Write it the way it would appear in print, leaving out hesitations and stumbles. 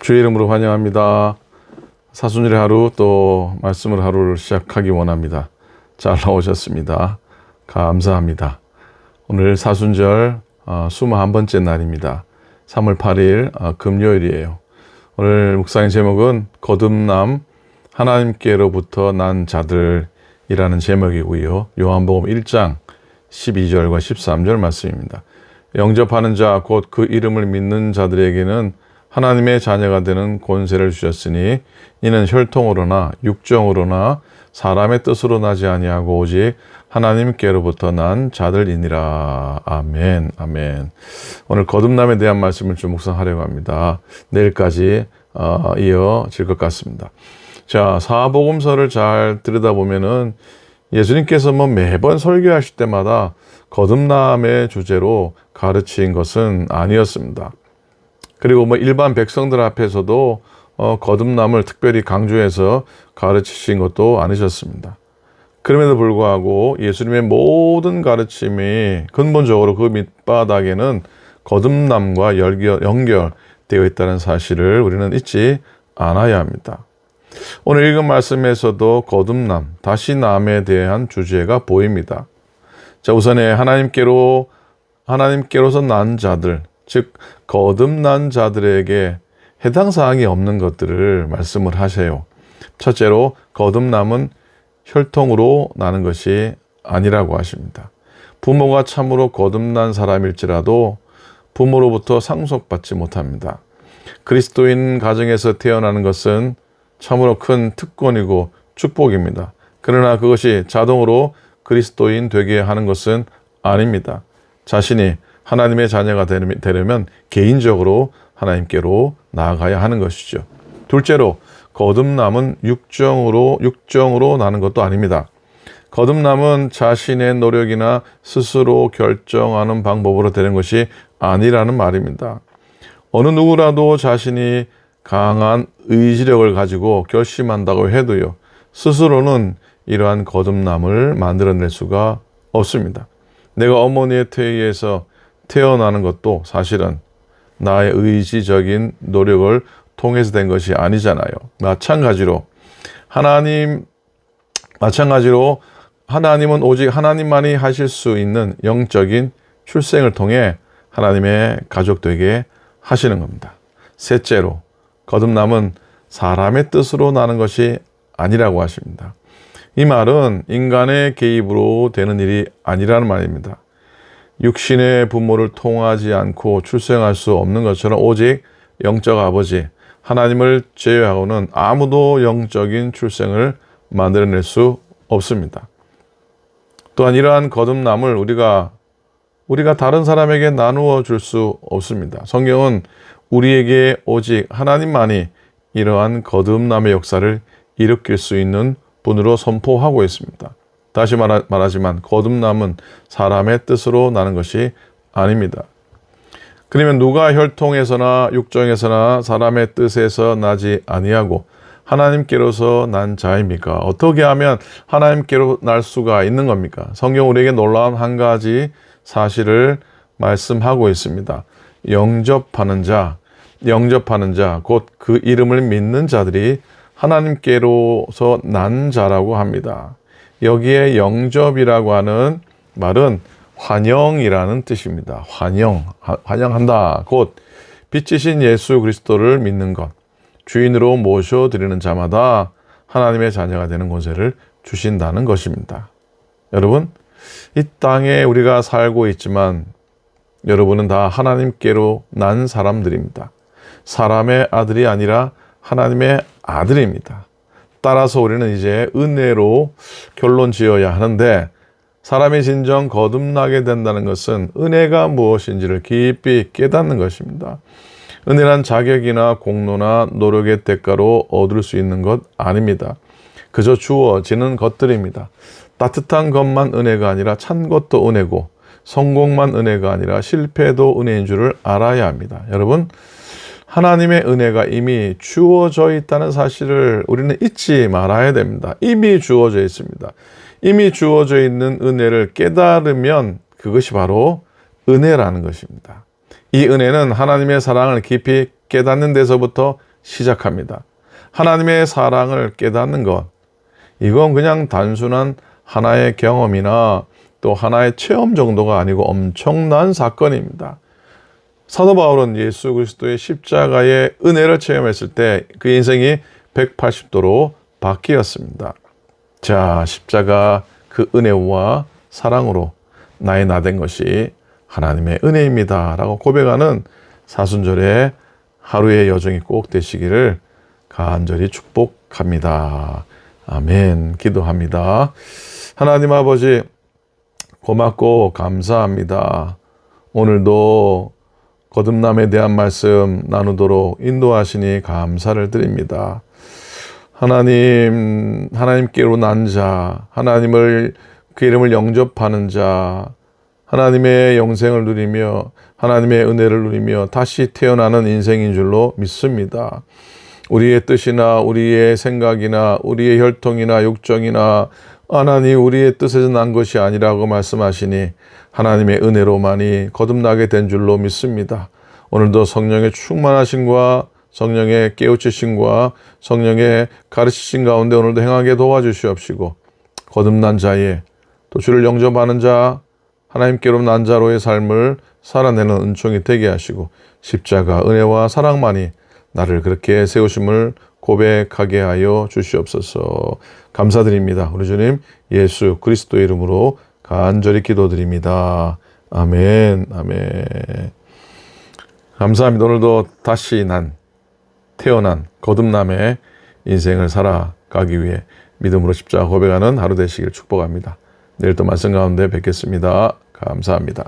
주의 이름으로 환영합니다. 사순절의 하루 또 말씀을 하루를 시작하기 원합니다. 잘 나오셨습니다. 감사합니다. 오늘 사순절 21번째 날입니다. 3월 8일 금요일이에요. 오늘 묵상의 제목은 거듭남 하나님께로부터 난 자들이라는 제목이고요. 요한복음 1장 12절과 13절 말씀입니다. 영접하는 자 곧 그 이름을 믿는 자들에게는 하나님의 자녀가 되는 권세를 주셨으니 이는 혈통으로나 육정으로나 사람의 뜻으로 나지 아니하고 오직 하나님께로부터 난 자들이니라. 아멘. 아멘. 오늘 거듭남에 대한 말씀을 좀 묵상하려고 합니다. 내일까지 이어질 것 같습니다. 자, 사복음서를 잘 들여다보면은 예수님께서 매번 설교하실 때마다 거듭남의 주제로 가르친 것은 아니었습니다. 그리고 일반 백성들 앞에서도 거듭남을 특별히 강조해서 가르치신 것도 아니셨습니다. 그럼에도 불구하고 예수님의 모든 가르침이 근본적으로 그 밑바닥에는 거듭남과 연결되어 있다는 사실을 우리는 잊지 않아야 합니다. 오늘 읽은 말씀에서도 거듭남, 다시 남에 대한 주제가 보입니다. 자, 우선에 하나님께로서 난 자들, 즉 거듭난 자들에게 해당 사항이 없는 것들을 말씀을 하세요. 첫째로 거듭남은 혈통으로 나는 것이 아니라고 하십니다. 부모가 참으로 거듭난 사람일지라도 부모로부터 상속받지 못합니다. 그리스도인 가정에서 태어나는 것은 참으로 큰 특권이고 축복입니다. 그러나 그것이 자동으로 그리스도인 되게 하는 것은 아닙니다. 자신이 하나님의 자녀가 되려면 개인적으로 하나님께로 나아가야 하는 것이죠. 둘째로 거듭남은 육정으로 나는 것도 아닙니다. 거듭남은 자신의 노력이나 스스로 결정하는 방법으로 되는 것이 아니라는 말입니다. 어느 누구라도 자신이 강한 의지력을 가지고 결심한다고 해도요, 스스로는 이러한 거듭남을 만들어낼 수가 없습니다. 내가 어머니의 태에서 태어나는 것도 사실은 나의 의지적인 노력을 통해서 된 것이 아니잖아요. 마찬가지로 하나님은 오직 하나님만이 하실 수 있는 영적인 출생을 통해 하나님의 가족 되게 하시는 겁니다. 셋째로 거듭남은 사람의 뜻으로 나는 것이 아니라고 하십니다. 이 말은 인간의 개입으로 되는 일이 아니라는 말입니다. 육신의 부모를 통하지 않고 출생할 수 없는 것처럼 오직 영적 아버지 하나님을 제외하고는 아무도 영적인 출생을 만들어낼 수 없습니다. 또한 이러한 거듭남을 우리가 다른 사람에게 나누어 줄 수 없습니다. 성경은 우리에게 오직 하나님만이 이러한 거듭남의 역사를 일으킬 수 있는 분으로 선포하고 있습니다. 다시 말하지만 거듭남은 사람의 뜻으로 나는 것이 아닙니다. 그러면 누가 혈통에서나 육정에서나 사람의 뜻에서 나지 아니하고 하나님께로서 난 자입니까? 어떻게 하면 하나님께로 날 수가 있는 겁니까? 성경 우리에게 놀라운 한 가지 사실을 말씀하고 있습니다. 영접하는 자, 곧 그 이름을 믿는 자들이 하나님께로서 난 자라고 합니다. 여기에 영접이라고 하는 말은 환영이라는 뜻입니다. 환영한다. 곧 빛이신 예수 그리스도를 믿는 것, 주인으로 모셔드리는 자마다 하나님의 자녀가 되는 권세를 주신다는 것입니다. 여러분, 이 땅에 우리가 살고 있지만 여러분은 다 하나님께로 난 사람들입니다. 사람의 아들이 아니라 하나님의 아들입니다. 따라서 우리는 이제 은혜로 결론 지어야 하는데, 사람이 진정 거듭나게 된다는 것은 은혜가 무엇인지를 깊이 깨닫는 것입니다. 은혜란 자격이나 공로나 노력의 대가로 얻을 수 있는 것 아닙니다. 그저 주어지는 것들입니다. 따뜻한 것만 은혜가 아니라 찬 것도 은혜고, 성공만 은혜가 아니라 실패도 은혜인 줄을 알아야 합니다. 여러분, 하나님의 은혜가 이미 주어져 있다는 사실을 우리는 잊지 말아야 됩니다. 이미 주어져 있습니다. 이미 주어져 있는 은혜를 깨달으면 그것이 바로 은혜라는 것입니다. 이 은혜는 하나님의 사랑을 깊이 깨닫는 데서부터 시작합니다. 하나님의 사랑을 깨닫는 것, 이건 그냥 단순한 하나의 경험이나 또 하나의 체험 정도가 아니고 엄청난 사건입니다. 사도 바울은 예수 그리스도의 십자가의 은혜를 체험했을 때 그 인생이 180도로 바뀌었습니다. 자, 십자가 그 은혜와 사랑으로 나의 나 된 것이 하나님의 은혜입니다 라고 고백하는 사순절의 하루의 여정이 꼭 되시기를 간절히 축복합니다. 아멘. 기도합니다. 하나님 아버지, 고맙고 감사합니다. 오늘도 거듭남에 대한 말씀 나누도록 인도하시니 감사를 드립니다. 하나님께로 난 자, 하나님을 그 이름을 영접하는 자, 하나님의 영생을 누리며 하나님의 은혜를 누리며 다시 태어나는 인생인 줄로 믿습니다. 우리의 뜻이나 우리의 생각이나 우리의 혈통이나 육정이나 하나님 우리의 뜻에서 난 것이 아니라고 말씀하시니 하나님의 은혜로만이 거듭나게 된 줄로 믿습니다. 오늘도 성령의 충만하심과 성령의 깨우치심과 성령의 가르치심 가운데 오늘도 행하게 도와주시옵시고 거듭난 자의 또 주를 영접하는 자, 하나님께로 난 자로의 삶을 살아내는 은총이 되게 하시고 십자가 은혜와 사랑만이 나를 그렇게 세우심을 고백하게 하여 주시옵소서. 감사드립니다. 우리 주님 예수 그리스도의 이름으로 간절히 기도드립니다. 아멘. 아멘. 감사합니다. 오늘도 다시 태어난 거듭남의 인생을 살아가기 위해 믿음으로 십자가 고백하는 하루 되시길 축복합니다. 내일 또 말씀 가운데 뵙겠습니다. 감사합니다.